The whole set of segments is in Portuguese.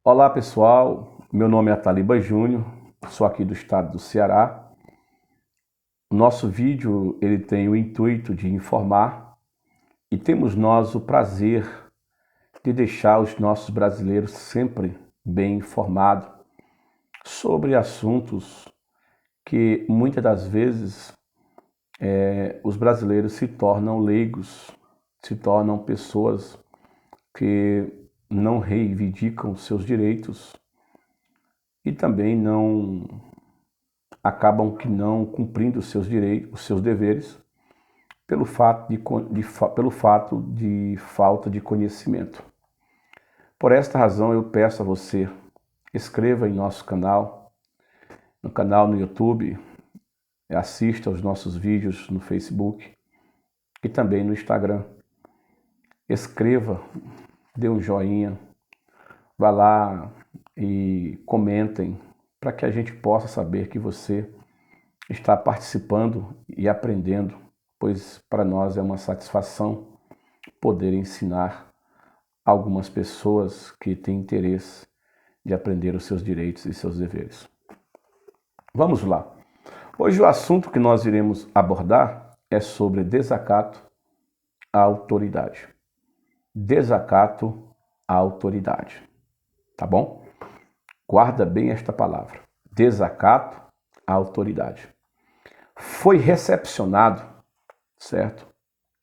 Olá pessoal, meu nome é Ataliba Júnior, sou aqui do estado do Ceará. O nosso vídeo ele tem o intuito de informar e temos nós o prazer de deixar os nossos brasileiros sempre bem informados sobre assuntos que muitas das vezes os brasileiros se tornam leigos, se tornam pessoas que não reivindicam seus direitos e também não acabam que não cumprindo os seus direitos, os seus deveres, pelo fato de falta de conhecimento. Por esta razão eu peço a você, inscreva em nosso canal, no canal no YouTube, assista aos nossos vídeos no Facebook e também no Instagram. Escreva, dê um joinha, vá lá e comentem para que a gente possa saber que você está participando e aprendendo, pois para nós é uma satisfação poder ensinar algumas pessoas que têm interesse de aprender os seus direitos e seus deveres. Vamos lá. Hoje o assunto que nós iremos abordar é sobre desacato à autoridade. Desacato à autoridade. Tá bom? Guarda bem esta palavra. Desacato à autoridade. Foi recepcionado, certo?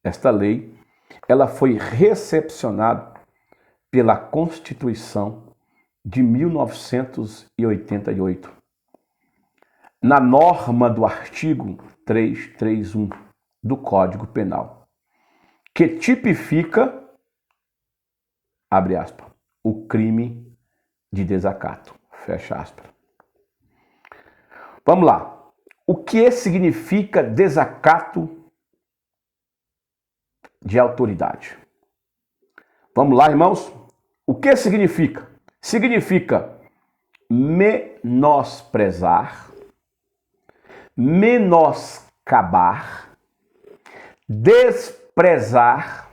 Esta lei, ela foi recepcionada pela Constituição de 1988. Na norma do artigo 331 do Código Penal, que tipifica, abre aspas, o crime de desacato, fecha aspas. Vamos lá. O que significa desacato de autoridade? Vamos lá, irmãos? O que significa? Significa menosprezar, menoscabar, desprezar,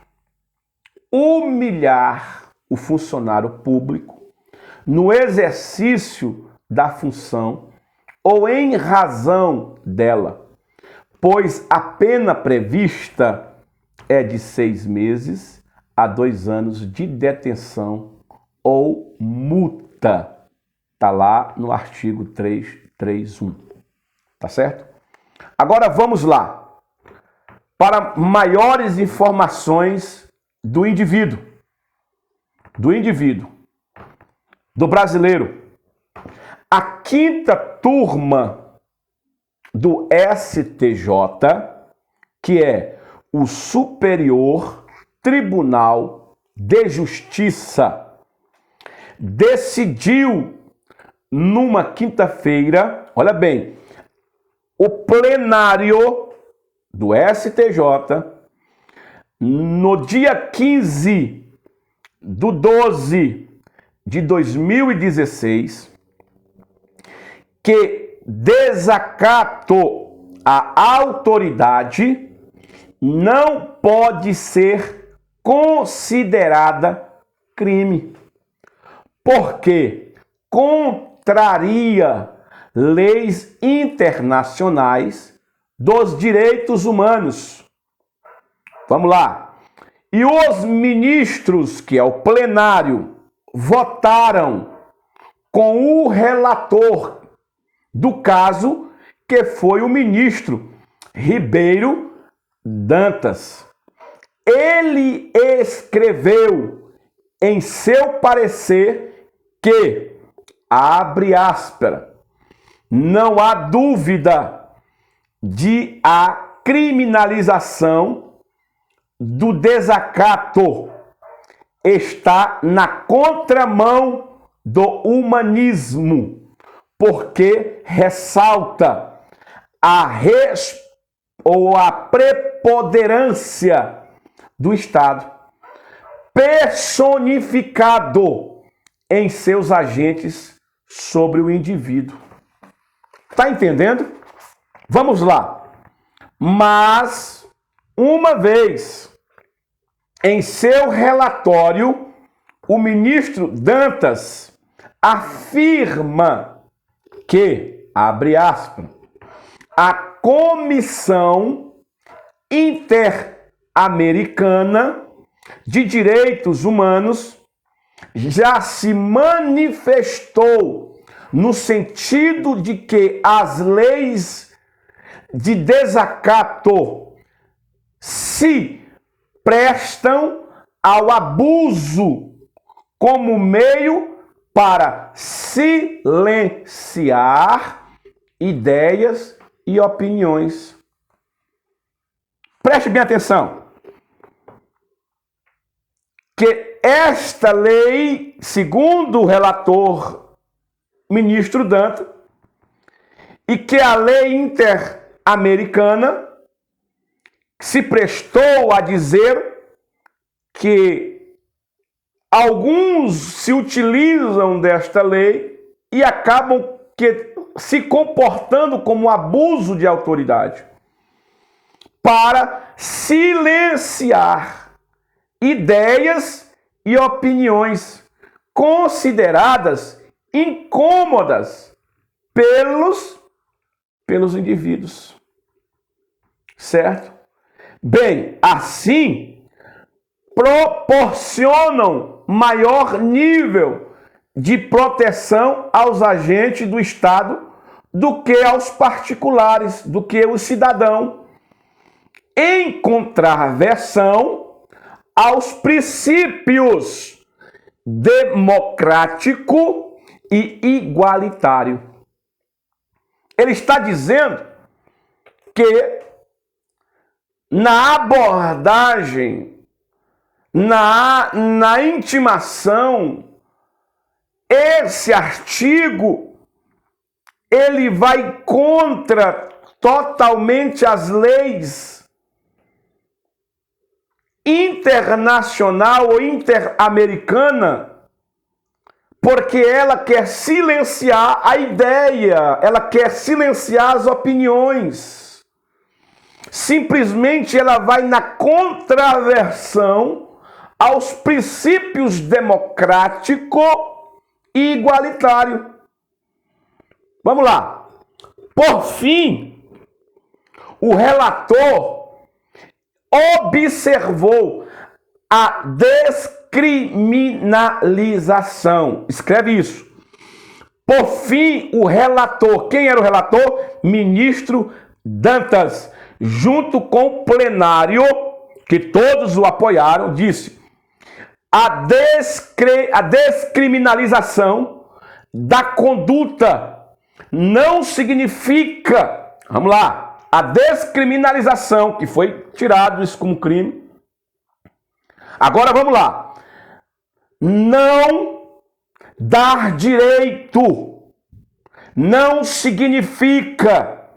humilhar o funcionário público no exercício da função ou em razão dela, pois a pena prevista é de 6 meses a 2 anos de detenção ou multa. Está lá no artigo 331. Tá certo? Agora vamos lá para maiores informações do indivíduo, do brasileiro. A 5ª turma do STJ, que é o Superior Tribunal de Justiça, decidiu numa quinta-feira, olha bem, o plenário do STJ, no dia 15/12 de 2016, que desacato à autoridade não pode ser considerada crime, porque contraria leis internacionais dos direitos humanos. Vamos lá. E os ministros, que é o plenário, votaram com o relator do caso, que foi o ministro Ribeiro Dantas. Ele escreveu em seu parecer que, abre aspas, não há dúvida de a criminalização do desacato está na contramão do humanismo, porque ressalta a preponderância do Estado, personificado em seus agentes sobre o indivíduo. Tá entendendo? Vamos lá. Mas, uma vez, em seu relatório, o ministro Dantas afirma que, abre aspas, a Comissão Interamericana de Direitos Humanos já se manifestou no sentido de que as leis de desacato se prestam ao abuso como meio para silenciar ideias e opiniões. Preste bem atenção. Que esta lei, segundo o relator ministro Dantas, e que a lei interamericana se prestou a dizer que alguns se utilizam desta lei e acabam se comportando como abuso de autoridade para silenciar ideias e opiniões consideradas incômodas pelos indivíduos. Certo? Bem, assim, proporcionam maior nível de proteção aos agentes do Estado do que aos particulares, do que o cidadão, em contravenção aos princípios democrático e igualitário. Ele está dizendo que na abordagem, na intimação, esse artigo ele vai contra totalmente as leis internacional ou interamericana, porque ela quer silenciar a ideia, ela quer silenciar as opiniões. Simplesmente ela vai na contraversão aos princípios democrático e igualitário. Vamos lá. Por fim, o relator observou a descriminalização. Escreve isso. Por fim, o relator, quem era o relator? Ministro Dantas, junto com o plenário, que todos o apoiaram, disse: a descriminalização da conduta não significa, vamos lá, a descriminalização, que foi tirado isso como crime. Agora vamos lá. Não dar direito não significa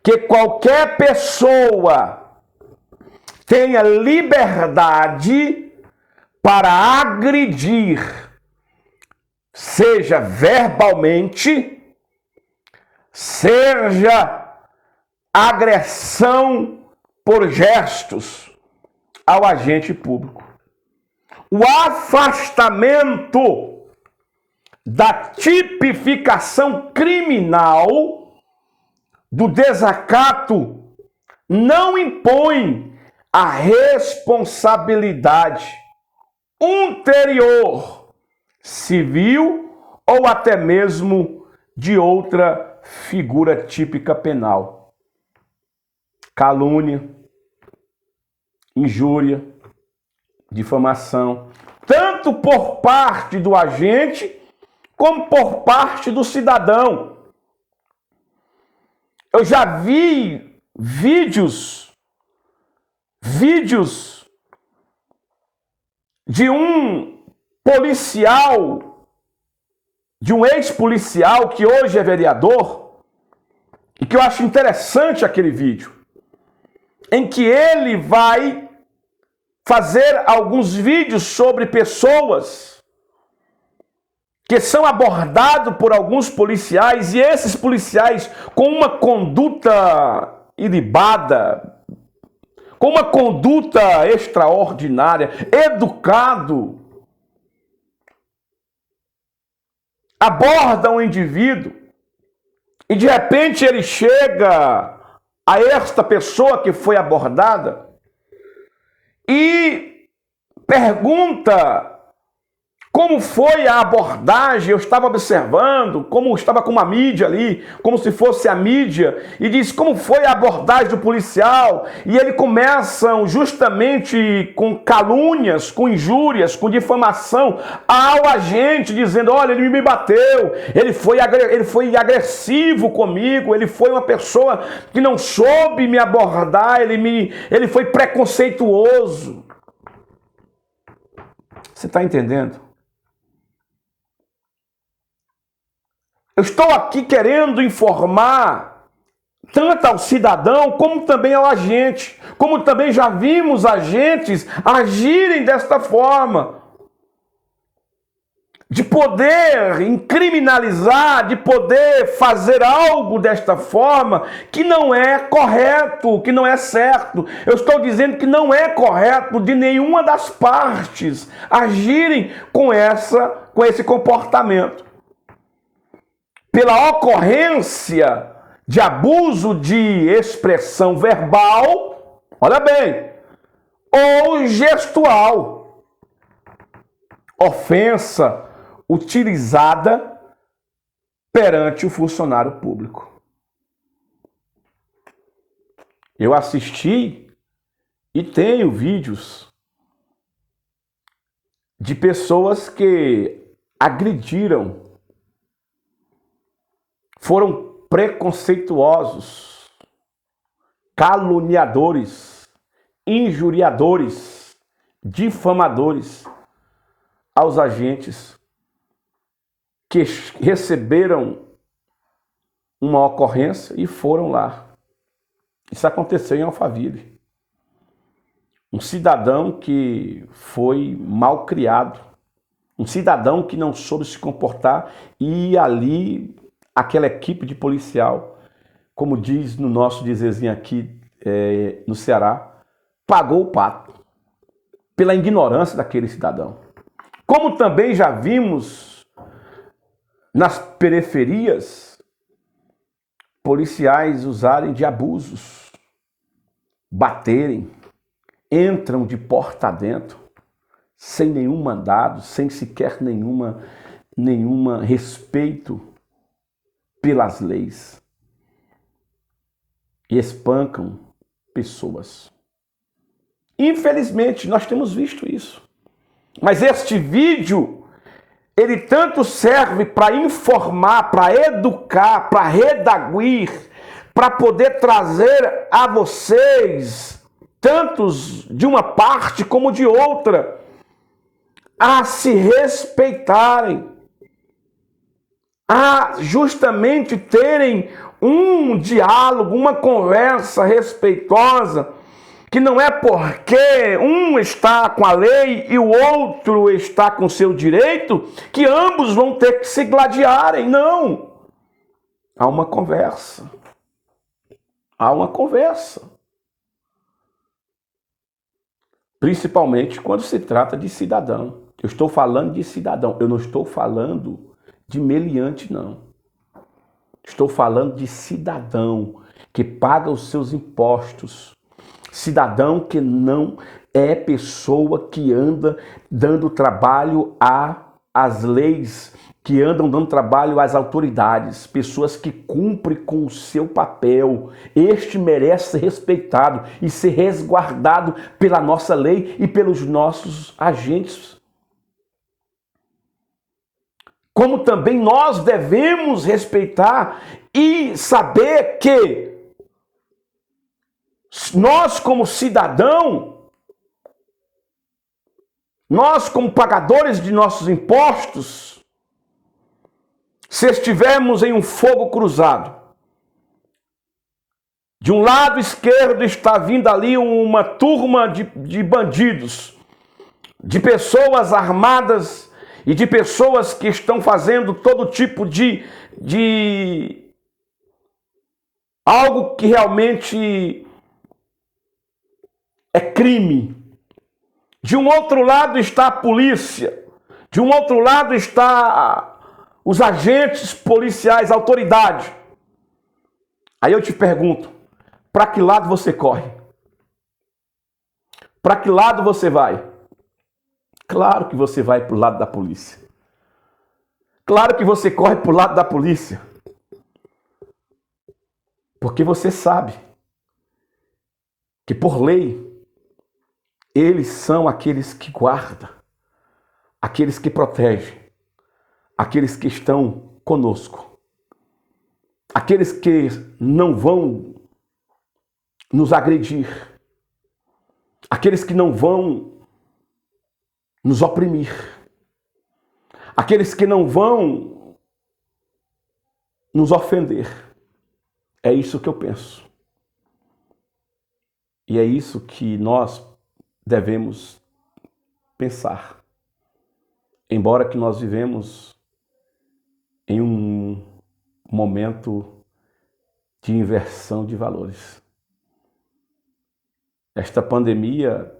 que qualquer pessoa tenha liberdade para agredir, seja verbalmente, seja agressão por gestos ao agente público. O afastamento da tipificação criminal do desacato não impõe a responsabilidade ulterior, civil ou até mesmo de outra figura típica penal. Calúnia, injúria, difamação, tanto por parte do agente como por parte do cidadão. Eu já vi vídeos de um policial, de um ex-policial que hoje é vereador, e que eu acho interessante aquele vídeo, em que ele vai fazer alguns vídeos sobre pessoas que são abordados por alguns policiais, e esses policiais com uma conduta ilibada, com uma conduta extraordinária, educado, aborda um indivíduo e de repente ele chega a esta pessoa que foi abordada e pergunta como foi a abordagem. Eu estava observando, como estava com uma mídia ali, como se fosse a mídia, e diz como foi a abordagem do policial. E ele começam justamente com calúnias, com injúrias, com difamação ao agente, dizendo: olha, ele me bateu, ele foi agressivo comigo, ele foi uma pessoa que não soube me abordar, ele foi preconceituoso. Você está entendendo? Eu estou aqui querendo informar tanto ao cidadão como também ao agente, como também já vimos agentes agirem desta forma, de poder incriminalizar, de poder fazer algo desta forma que não é correto, que não é certo. Eu estou dizendo que não é correto de nenhuma das partes agirem com esse comportamento. Pela ocorrência de abuso de expressão verbal, olha bem, ou gestual, ofensa utilizada perante o funcionário público. Eu assisti e tenho vídeos de pessoas que agrediram, foram preconceituosos, caluniadores, injuriadores, difamadores aos agentes que receberam uma ocorrência e foram lá. Isso aconteceu em Alphaville. Um cidadão que foi mal criado, um cidadão que não soube se comportar, e ali aquela equipe de policial, como diz no nosso dizerzinho aqui no Ceará, pagou o pato pela ignorância daquele cidadão. Como também já vimos nas periferias, policiais usarem de abusos, baterem, entram de porta adentro, sem nenhum mandado, sem sequer nenhuma respeito pelas leis, e espancam pessoas. Infelizmente, nós temos visto isso. Mas este vídeo, ele tanto serve para informar, para educar, para redaguir, para poder trazer a vocês, tantos de uma parte como de outra, a se respeitarem, a justamente terem um diálogo, uma conversa respeitosa, que não é porque um está com a lei e o outro está com o seu direito que ambos vão ter que se gladiarem. Não. Há uma conversa. Há uma conversa. Principalmente quando se trata de cidadão. Eu estou falando de cidadão, eu não estou falando de meliante, não. Estou falando de cidadão que paga os seus impostos. Cidadão que não é pessoa que anda dando trabalho às leis, que andam dando trabalho às autoridades, pessoas que cumprem com o seu papel. Este merece ser respeitado e ser resguardado pela nossa lei e pelos nossos agentes. Como também nós devemos respeitar e saber que nós, como cidadão, nós, como pagadores de nossos impostos, se estivermos em um fogo cruzado, de um lado esquerdo está vindo ali uma turma de bandidos, de pessoas armadas e de pessoas que estão fazendo todo tipo de algo que realmente é crime. De um outro lado está a polícia, de um outro lado está os agentes policiais, a autoridade. Aí eu te pergunto, para que lado você corre? Para que lado você vai? Claro que você vai para o lado da polícia. Claro que você corre para o lado da polícia. Porque você sabe que por lei, eles são aqueles que guardam, aqueles que protegem, aqueles que estão conosco, aqueles que não vão nos agredir, aqueles que não vão nos oprimir, aqueles que não vão nos ofender. É isso que eu penso. E é isso que nós devemos pensar. Embora que nós vivemos em um momento de inversão de valores. Esta pandemia,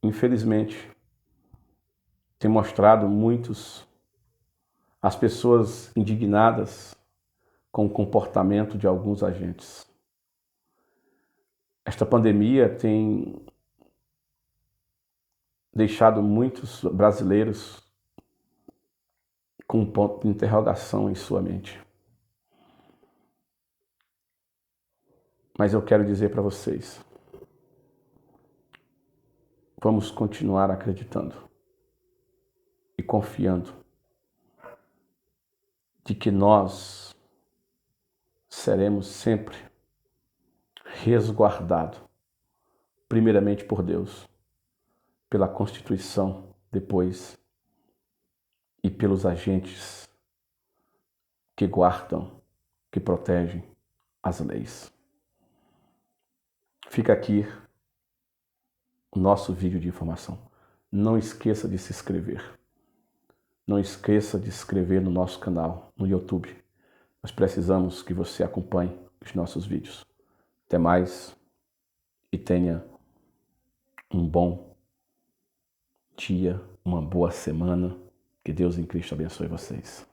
infelizmente, tem mostrado as pessoas indignadas com o comportamento de alguns agentes. Esta pandemia tem deixado muitos brasileiros com um ponto de interrogação em sua mente. Mas eu quero dizer para vocês, vamos continuar acreditando e confiando de que nós seremos sempre resguardados, primeiramente por Deus, pela Constituição, depois, e pelos agentes que guardam, que protegem as leis. Fica aqui o nosso vídeo de informação. Não esqueça de se inscrever. Não esqueça de se inscrever no nosso canal, no YouTube. Nós precisamos que você acompanhe os nossos vídeos. Até mais e tenha um bom dia, uma boa semana. Que Deus em Cristo abençoe vocês.